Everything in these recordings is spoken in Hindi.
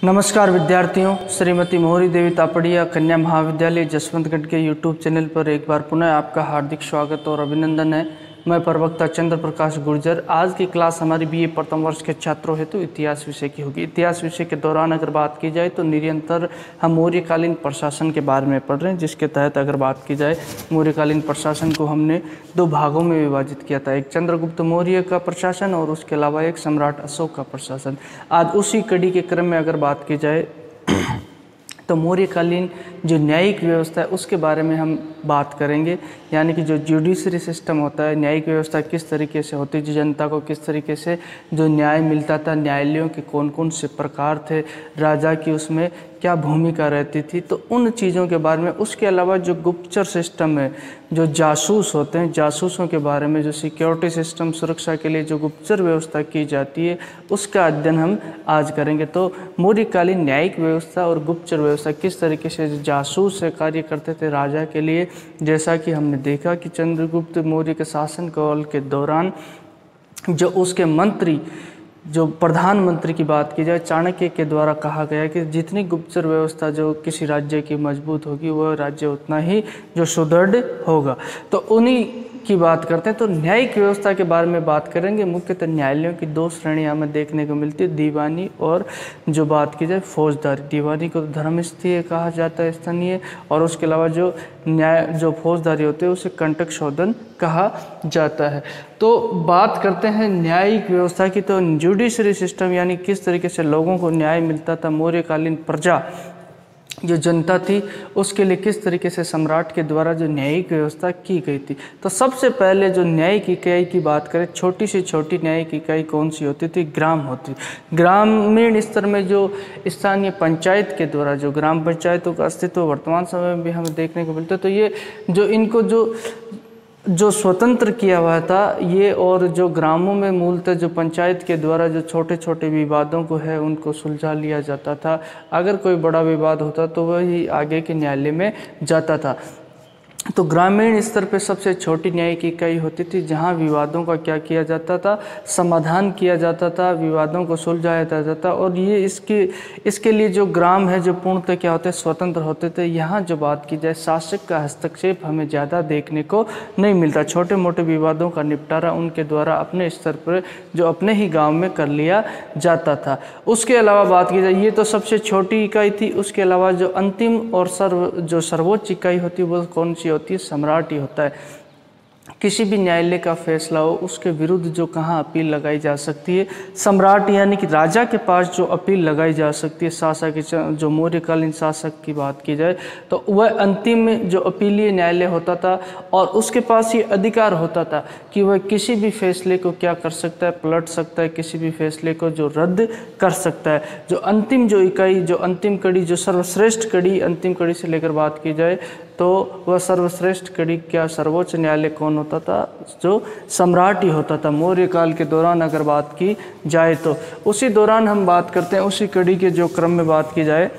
नमस्कार विद्यार्थियों, श्रीमती मोहरी देवी तापड़िया कन्या महाविद्यालय जसवंतगढ़ के यूट्यूब चैनल पर एक बार पुनः आपका हार्दिक स्वागत और अभिनंदन है। मैं प्रवक्ता चंद्र प्रकाश गुर्जर। आज की क्लास हमारी बीए प्रथम वर्ष के छात्रों हेतु इतिहास विषय की होगी। इतिहास विषय के दौरान अगर बात की जाए तो निरंतर हम मौर्यकालीन प्रशासन के बारे में पढ़ रहे हैं, जिसके तहत अगर बात की जाए मौर्यकालीन प्रशासन को हमने दो भागों में विभाजित किया था, एक चंद्रगुप्त मौर्य का प्रशासन और उसके अलावा एक सम्राट अशोक का प्रशासन। आज उसी कड़ी के क्रम में अगर बात की जाए तो मौर्यकालीन जो न्यायिक व्यवस्था है उसके बारे में हम बात करेंगे, यानी कि जो जुडिशरी सिस्टम होता है, न्यायिक व्यवस्था किस तरीके से होती है, जनता को किस तरीके से जो न्याय मिलता था, न्यायालयों के कौन कौन से प्रकार थे, राजा की उसमें क्या भूमिका रहती थी, तो उन चीज़ों के बारे में। उसके अलावा जो गुप्तचर सिस्टम है, जो जासूस होते हैं, जासूसों के बारे में, जो सिक्योरिटी सिस्टम सुरक्षा के लिए जो गुप्तचर व्यवस्था की जाती है उसका अध्ययन हम आज करेंगे। तो मौर्यकालीन न्यायिक व्यवस्था और गुप्तचर व्यवस्था किस तरीके से जासूस से कार्य करते थे राजा के लिए, जैसा कि हमने देखा कि चंद्रगुप्त मौर्य के शासनकाल के दौरान जो उसके मंत्री, जो प्रधानमंत्री की बात की जाए, चाणक्य के द्वारा कहा गया कि जितनी गुप्तचर व्यवस्था जो किसी राज्य की मजबूत होगी वह राज्य उतना ही जो सुदृढ़ होगा। तो उन्हीं की बात करते हैं। तो न्यायिक व्यवस्था के बारे में बात करेंगे। मुख्यतः न्यायालयों की दो श्रेणियां हमें देखने को मिलती है, दीवानी और जो बात की जाए फौजदारी। दीवानी को धर्मस्थीय कहा जाता है, स्थानीय, और उसके अलावा जो जो फौजदारी होते हैं उसे कंटक शोधन कहा जाता है। तो बात करते हैं न्यायिक व्यवस्था की। तो जुडिशरी सिस्टम यानी किस तरीके से लोगों को न्याय मिलता था, मौर्यकालीन प्रजा जो जनता थी उसके लिए किस तरीके से सम्राट के द्वारा जो न्यायिक व्यवस्था की गई थी। तो सबसे पहले जो न्यायिक इकाई की बात करें, छोटी से छोटी न्यायिक इकाई कौन सी होती थी? ग्राम होती। ग्रामीण स्तर में जो स्थानीय पंचायत के द्वारा जो ग्राम पंचायतों का अस्तित्व वर्तमान समय में भी हमें देखने को मिलता है। तो ये जो इनको जो स्वतंत्र किया हुआ था ये, और जो ग्रामों में मूलतः जो पंचायत के द्वारा जो छोटे छोटे विवादों को है उनको सुलझा लिया जाता था। अगर कोई बड़ा विवाद होता तो वही आगे के न्यायालय में जाता था। तो ग्रामीण स्तर पे सबसे छोटी न्यायिक इकाई होती थी जहां विवादों का क्या किया जाता था, समाधान किया जाता था, विवादों को सुलझाया जाता था। और ये इसके लिए जो ग्राम है जो पूर्णतः क्या होते, स्वतंत्र होते थे। यहाँ जो बात की जाए शासक का हस्तक्षेप हमें ज़्यादा देखने को नहीं मिलता। छोटे मोटे विवादों का निपटारा उनके द्वारा अपने स्तर पर जो अपने ही गाँव में कर लिया जाता था। उसके अलावा बात की जाए, ये तो सबसे छोटी इकाई थी। उसके अलावा जो अंतिम और सर्वोच्च इकाई होती है वो कौन सी होती है? सम्राट ही होता है। किसी भी न्यायालय का फैसला हो उसके विरुद्ध जो कहाँ अपील लगाई जा सकती है, सम्राट यानी कि राजा के पास जो अपील लगाई जा सकती है। शासक जो मौर्यकालीन शासक की बात की जाए तो वह अंतिम जो अपीलीय न्यायालय होता था और उसके पास ये अधिकार होता था कि वह किसी भी फैसले को क्या कर सकता है, पलट सकता है, किसी भी फैसले को जो रद्द कर सकता है। जो अंतिम जो इकाई, जो अंतिम कड़ी, जो सर्वश्रेष्ठ कड़ी, अंतिम कड़ी से लेकर बात की जाए तो वह सर्वश्रेष्ठ कड़ी क्या, सर्वोच्च न्यायालय कौन होता था? जो सम्राट ही होता था। मौर्य काल के दौरान अगर बात की जाए तो उसी दौरान हम बात करते हैं, उसी कड़ी के जो क्रम में बात की जाए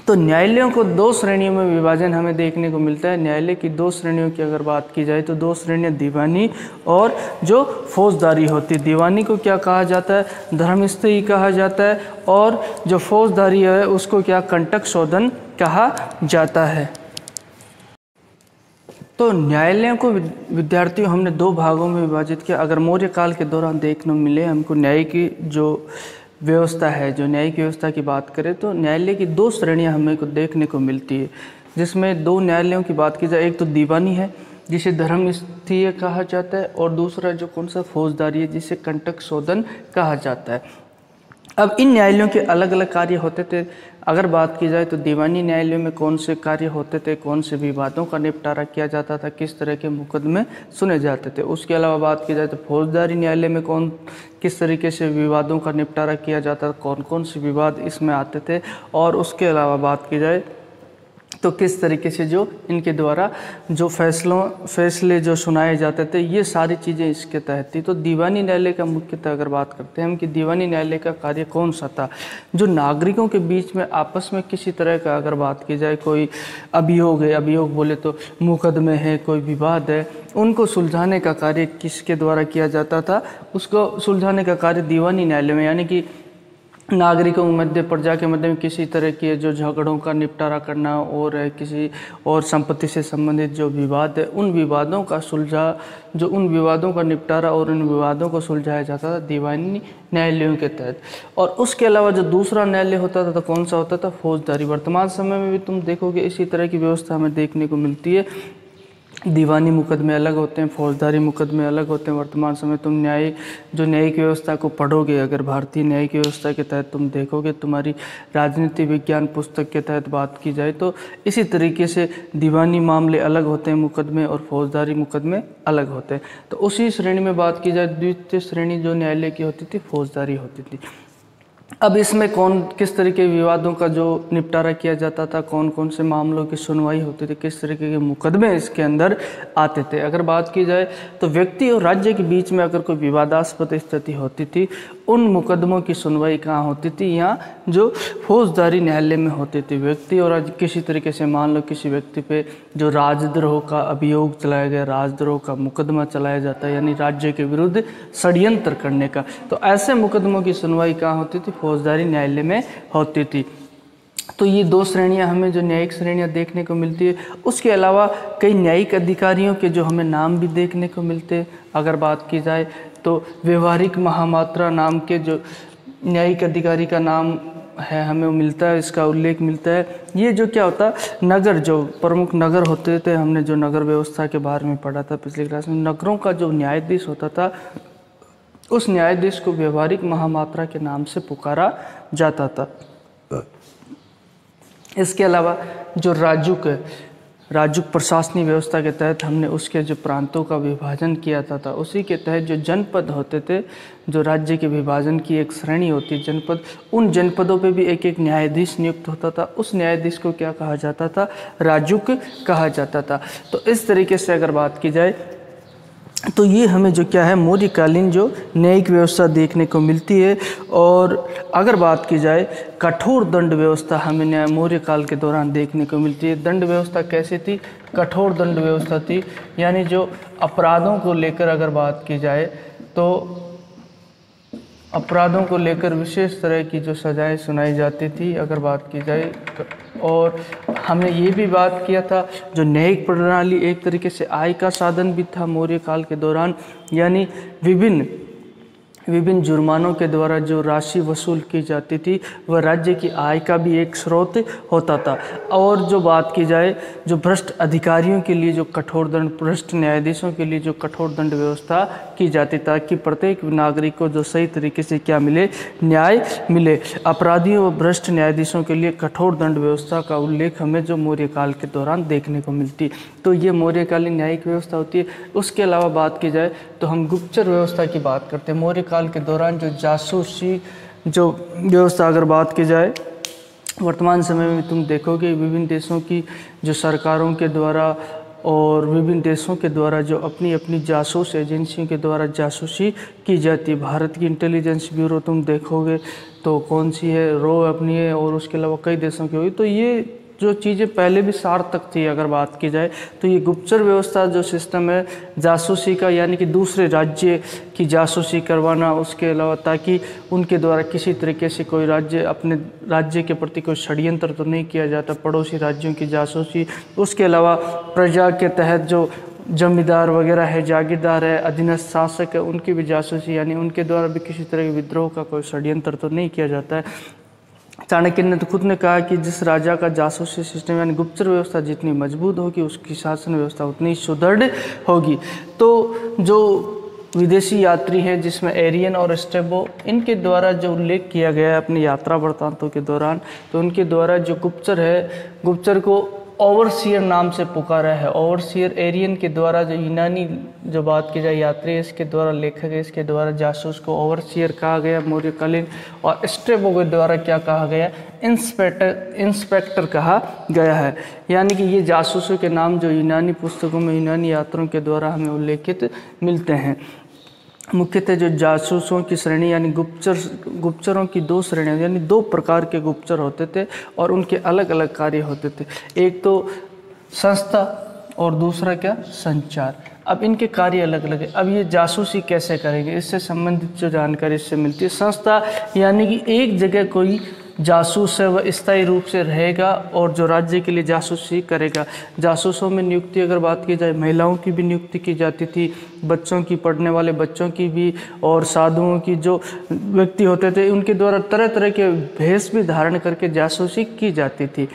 तो न्यायालयों को दो श्रेणियों में विभाजन हमें देखने को मिलता है। न्यायालय की दो श्रेणियों की अगर बात की जाए तो दो श्रेणियां दीवानी और जो फौजदारी होती है। दीवानी को क्या कहा जाता है? धर्मस्थी कहा जाता है, और जो फौजदारी है उसको क्या, कंटक शोधन कहा जाता है। तो न्यायालयों को विद्यार्थियों हमने दो भागों में विभाजित किया। अगर मौर्य काल के दौरान देखने मिले हमको न्यायिक की जो व्यवस्था है, जो न्यायिक व्यवस्था की बात करें तो न्यायालय की दो श्रेणियां हमें को देखने को मिलती है, जिसमें दो न्यायालयों की बात की जाए, एक तो दीवानी है जिसे धर्मस्थीय कहा जाता है, और दूसरा जो कौन सा, फौजदारी है जिसे कंटक शोधन कहा जाता है। अब इन न्यायालयों के अलग अलग कार्य होते थे। अगर बात की जाए तो दीवानी न्यायालयों में कौन से कार्य होते थे, कौन से विवादों का निपटारा किया जाता था, किस तरह के मुकदमे सुने जाते थे। उसके अलावा बात की जाए तो फौजदारी न्यायालय में किस तरीके से विवादों का निपटारा किया जाता था, कौन कौन से विवाद इसमें आते थे। और उसके अलावा बात की जाए तो किस तरीके से जो इनके द्वारा जो फैसले जो सुनाए जाते थे, ये सारी चीज़ें इसके तहत थी। तो दीवानी न्यायालय का मुख्यतः अगर बात करते हैं हम कि दीवानी न्यायालय का कार्य कौन सा था, जो नागरिकों के बीच में आपस में किसी तरह का अगर बात की जाए, कोई अभियोग है, अभियोग बोले तो मुकदमे है, कोई विवाद है, उनको सुलझाने का कार्य किसके द्वारा किया जाता था? उसको सुलझाने का कार्य दीवानी न्यायालय में, यानी कि नागरिकों के मध्य, प्रजा के मध्य में किसी तरह के जो झगड़ों का निपटारा करना और किसी और संपत्ति से संबंधित जो विवाद है, उन विवादों का निपटारा और उन विवादों को सुलझाया जाता था दीवानी न्यायालयों के तहत। और उसके अलावा जो दूसरा न्यायालय होता था तो कौन सा होता था? फौजदारी। वर्तमान समय में भी तुम देखोगे इसी तरह की व्यवस्था हमें देखने को मिलती है। दीवानी मुकदमे अलग होते हैं, फौजदारी मुकदमे अलग होते हैं। वर्तमान समय तुम न्यायिक व्यवस्था को पढ़ोगे, अगर भारतीय न्यायिक व्यवस्था के तहत तुम देखोगे, तुम्हारी राजनीति विज्ञान पुस्तक के तहत बात की जाए तो इसी तरीके से दीवानी मामले अलग होते हैं मुकदमे, और फौजदारी मुकदमे अलग होते हैं। तो उसी श्रेणी में बात की जाए, द्वितीय श्रेणी जो न्यायालय की होती थी फौजदारी होती थी। अब इसमें किस तरह के विवादों का जो निपटारा किया जाता था, कौन कौन से मामलों की सुनवाई होती थी, किस तरीके के मुकदमे इसके अंदर आते थे। अगर बात की जाए तो व्यक्ति और राज्य के बीच में अगर कोई विवादास्पद स्थिति होती थी, उन मुकदमों की सुनवाई कहाँ होती थी? यहाँ जो फौजदारी न्यायालय में होती थी। व्यक्ति और राज्य किसी तरीके से, मान लो किसी व्यक्ति पे जो राजद्रोह का अभियोग चलाया गया, राजद्रोह का मुकदमा चलाया जाता है, यानी राज्य के विरुद्ध षड्यंत्र करने का, तो ऐसे मुकदमों की सुनवाई कहाँ होती थी? फौजदारी न्यायालय में होती थी। तो ये दो श्रेणियां हमें जो न्यायिक श्रेणियां देखने को मिलती है। उसके अलावा कई न्यायिक अधिकारियों के जो हमें नाम भी देखने को मिलते हैं। अगर बात की जाए तो व्यवहारिक महामात्रा नाम के जो न्यायिक अधिकारी का नाम है हमें मिलता है, इसका उल्लेख मिलता है। ये जो क्या होता, नगर, जो प्रमुख नगर होते थे, हमने जो नगर व्यवस्था के बारे में पढ़ा था पिछली क्लास में, नगरों का जो न्यायाधीश होता था, उस न्यायाधीश को व्यवहारिक महामात्रा के नाम से पुकारा जाता था। इसके अलावा जो राजुक प्रशासनिक व्यवस्था के तहत हमने उसके जो प्रांतों का विभाजन किया था, उसी के तहत जो जनपद होते थे, जो राज्य के विभाजन की एक श्रेणी होती है जनपद, उन जनपदों पे भी एक एक न्यायाधीश नियुक्त होता था। उस न्यायाधीश को क्या कहा जाता था? राजुक कहा जाता था। तो इस तरीके से अगर बात की जाए तो ये हमें जो क्या है, मौर्यकालीन जो न्यायिक व्यवस्था देखने को मिलती है। और अगर बात की जाए कठोर दंड व्यवस्था हमें मौर्य काल के दौरान देखने को मिलती है। दंड व्यवस्था कैसी थी? कठोर दंड व्यवस्था थी, यानी जो अपराधों को लेकर अगर बात की जाए तो अपराधों को लेकर विशेष तरह की जो सजाएं सुनाई जाती थी, अगर बात की जाए। और हमने ये भी बात किया था जो न्यायिक प्रणाली एक तरीके से आय का साधन भी था मौर्य काल के दौरान, यानी विभिन्न जुर्मानों के द्वारा जो राशि वसूल की जाती थी वह राज्य की आय का भी एक स्रोत होता था। और जो बात की जाए जो भ्रष्ट अधिकारियों के लिए जो कठोर दंड, भ्रष्ट न्यायाधीशों के लिए जो कठोर दंड व्यवस्था की जाती, ताकि प्रत्येक नागरिक को जो सही तरीके से क्या मिले, न्याय मिले। अपराधियों व भ्रष्ट न्यायाधीशों के लिए कठोर दंड व्यवस्था का उल्लेख हमें जो मौर्य काल के दौरान देखने को मिलती। तो ये मौर्यकालीन न्यायिक व्यवस्था होती है। उसके अलावा बात की जाए तो हम गुप्तचर व्यवस्था की बात करते हैं। मौर्य काल के दौरान जो जासूसी जो व्यवस्था अगर बात की जाए, वर्तमान समय में तुम देखोगे विभिन्न देशों की जो सरकारों के द्वारा और विभिन्न देशों के द्वारा जो अपनी अपनी जासूस एजेंसियों के द्वारा जासूसी की जाती है। भारत की इंटेलिजेंस ब्यूरो तुम देखोगे तो कौन सी है, रो अपनी है, और उसके अलावा कई देशों की होगी। तो ये जो चीज़ें पहले भी सार्थक थी अगर बात की जाए तो ये गुप्तचर व्यवस्था जो सिस्टम है जासूसी का, यानी कि दूसरे राज्य की जासूसी करवाना, उसके अलावा ताकि उनके द्वारा किसी तरीके से कोई राज्य अपने राज्य के प्रति कोई षड्यंत्र तो नहीं किया जाता, पड़ोसी राज्यों की जासूसी। उसके अलावा प्रजा के तहत जो जमींदार वगैरह है, जागीरदार है, अधीनस्थ शासक है, उनकी भी जासूसी, यानी उनके द्वारा भी किसी तरह के विद्रोह का कोई षड्यंत्र तो नहीं किया जाता है। चाणक्य ने तो खुद ने कहा कि जिस राजा का जासूसी सिस्टम यानी गुप्तचर व्यवस्था जितनी मजबूत होगी उसकी शासन व्यवस्था उतनी सुदृढ़ होगी। तो जो विदेशी यात्री हैं जिसमें एरियन और स्ट्रैबो, इनके द्वारा जो उल्लेख किया गया है अपनी यात्रा वृत्तांतों के दौरान, तो उनके द्वारा जो गुप्तचर है, गुप्तचर को ओवरसियर नाम से पुकारा है। ओवरसियर एरियन के द्वारा, जो यूनानी जो बात की जाए यात्री इसके द्वारा, लेखक है इसके द्वारा जासूस को ओवरसियर कहा गया मौर्यकालीन। और स्ट्रेबो के द्वारा क्या कहा गया, इंस्पेक्टर कहा गया है। यानी कि ये जासूसों के नाम जो यूनानी पुस्तकों में यूनानी यात्रियों के द्वारा हमें उल्लेखित मिलते हैं। मुख्यतः जो जासूसों की श्रेणी यानी गुप्तचरों की दो श्रेणियाँ यानी दो प्रकार के गुप्तचर होते थे और उनके अलग अलग कार्य होते थे। एक तो संस्था और दूसरा क्या, संचार। अब इनके कार्य अलग अलग है। अब ये जासूसी कैसे करेंगे, इससे संबंधित जो जानकारी इससे मिलती है। संस्था यानी कि एक जगह कोई जासूस है वह स्थायी रूप से रहेगा और जो राज्य के लिए जासूसी करेगा। जासूसों में नियुक्ति अगर बात की जाए, महिलाओं की भी नियुक्ति की जाती थी, बच्चों की, पढ़ने वाले बच्चों की भी, और साधुओं की, जो व्यक्ति होते थे उनके द्वारा तरह तरह के भेष भी धारण करके जासूसी की जाती थी।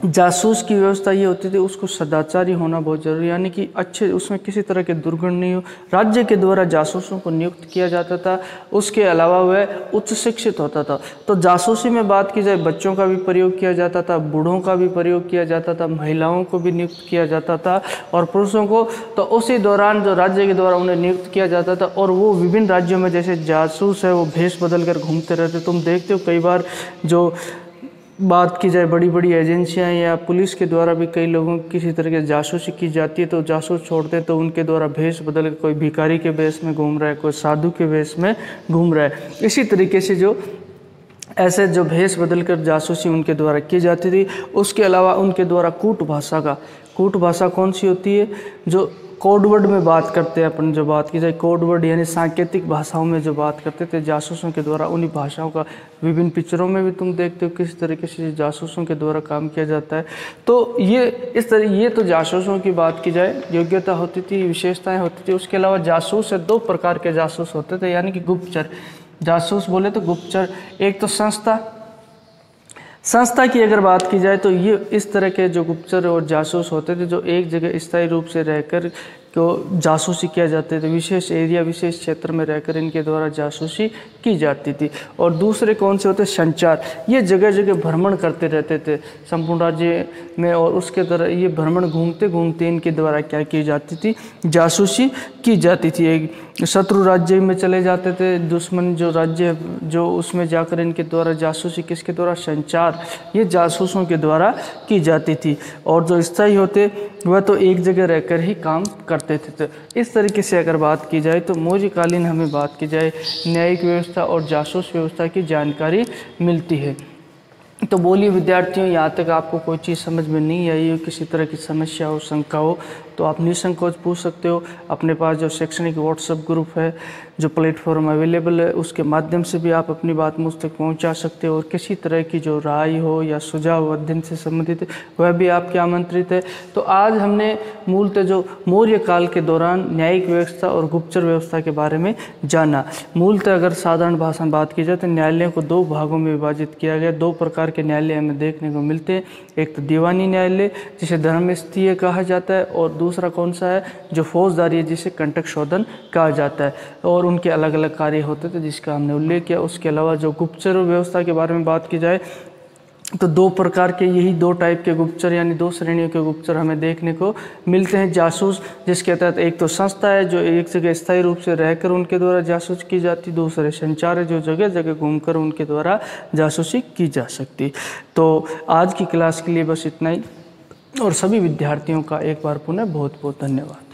जासूस की व्यवस्था ये होती थी, उसको सदाचारी होना बहुत जरूरी, यानी कि अच्छे, उसमें किसी तरह के दुर्गुण नहीं हो। राज्य के द्वारा जासूसों को नियुक्त किया जाता था। उसके अलावा वह उच्च शिक्षित होता था। तो जासूसी में बात की जाए, बच्चों का भी प्रयोग किया जाता था, बूढ़ों का भी प्रयोग किया जाता था, महिलाओं को भी नियुक्त किया जाता था और पुरुषों को तो उसी दौरान जो राज्य के द्वारा उन्हें नियुक्त किया जाता था। और वो विभिन्न राज्यों में जैसे जासूस है वो भेष बदल कर घूमते रहते। तुम देखते हो कई बार जो बात की जाए बड़ी बड़ी एजेंसियां या पुलिस के द्वारा भी कई लोगों की किसी तरह की जासूसी की जाती है, तो जासूस छोड़ते तो उनके द्वारा भेष बदल के कोई भिखारी के वेश में घूम रहा है, कोई साधु के वेश में घूम रहा है। इसी तरीके से जो ऐसे जो भेष बदल कर जासूसी उनके द्वारा की जाती थी। उसके अलावा उनके द्वारा कूट भाषा कौन सी होती है, जो कोडवर्ड में बात करते हैं अपन, जो बात की जाए कोडवर्ड यानी सांकेतिक भाषाओं में जो बात करते थे जासूसों के द्वारा, उन्हीं भाषाओं का विभिन्न पिक्चरों में भी तुम देखते हो किस तरीके से जासूसों के द्वारा काम किया जाता है। तो ये तो जासूसों की बात की जाए योग्यता होती थी, विशेषताएं होती थी। उसके अलावा जासूस से दो प्रकार के जासूस होते थे, यानी कि गुप्तचर। जासूस बोले तो गुप्तचर, एक तो संस्था की अगर बात की जाए तो ये इस तरह के जो गुप्तचर और जासूस होते थे जो एक जगह स्थायी रूप से रहकर को जासूसी किया जाते थे, विशेष एरिया, विशेष क्षेत्र में रहकर इनके द्वारा जासूसी की जाती थी। और दूसरे कौन से होते, संचार। ये जगह जगह भ्रमण करते रहते थे संपूर्ण राज्य में, और उसके द्वारा ये भ्रमण घूमते घूमते इनके द्वारा क्या की जाती थी, जासूसी की जाती थी। एक शत्रु राज्य में चले जाते थे, दुश्मन जो राज्य जो उसमें जाकर इनके द्वारा जासूसी, किसके द्वारा, संचार, ये जासूसों के द्वारा की जाती थी। और जो स्थायी होते वह तो एक जगह रहकर ही काम करते थे। तो इस तरीके से अगर बात की जाए तो मौर्यकालीन हमें बात की जाए न्यायिक व्यवस्था और जासूस व्यवस्था की जानकारी मिलती है। तो बोलिए विद्यार्थियों, यहाँ तक आपको कोई चीज़ समझ में नहीं आई हो, किसी तरह की समस्या हो, शंका हो, तो आप निसंकोच पूछ सकते हो। अपने पास जो शैक्षणिक व्हाट्सएप ग्रुप है, जो प्लेटफॉर्म अवेलेबल है, उसके माध्यम से भी आप अपनी बात मुझ तक पहुँचा सकते हो। और किसी तरह की जो राय हो या सुझाव अध्ययन से संबंधित वह भी आपके आमंत्रित है। तो आज हमने मूलतः जो मौर्य काल के दौरान न्यायिक व्यवस्था और गुप्तचर व्यवस्था के बारे में जाना। मूलतः अगर साधारण भाषा में बात की जाए तो न्यायालयों को दो भागों में विभाजित किया गया। दो प्रकार के न्यायालय हमें देखने को मिलते हैं, एक तो दीवानी न्यायालय जिसे धर्मस्थीय कहा जाता है, और दूसरा कौन सा है, जो फौजदारी है जिसे कंटक शोधन कहा जाता है। और उनके अलग अलग कार्य होते थे जिसका हमने उल्लेख किया। उसके अलावा जो गुप्तचर व्यवस्था के बारे में बात की जाए तो दो प्रकार के, यही दो टाइप के गुप्तचर यानी दो श्रेणियों के गुप्तचर हमें देखने को मिलते हैं। जासूस जिसके तहत एक तो संस्था है जो एक जगह स्थायी रूप से रहकर उनके द्वारा जासूस की जाती, दूसरे संचार है जो जगह जगह घूमकर उनके द्वारा जासूसी की जा सकती। तो आज की क्लास के लिए बस इतना ही, और सभी विद्यार्थियों का एक बार पुनः बहुत बहुत धन्यवाद।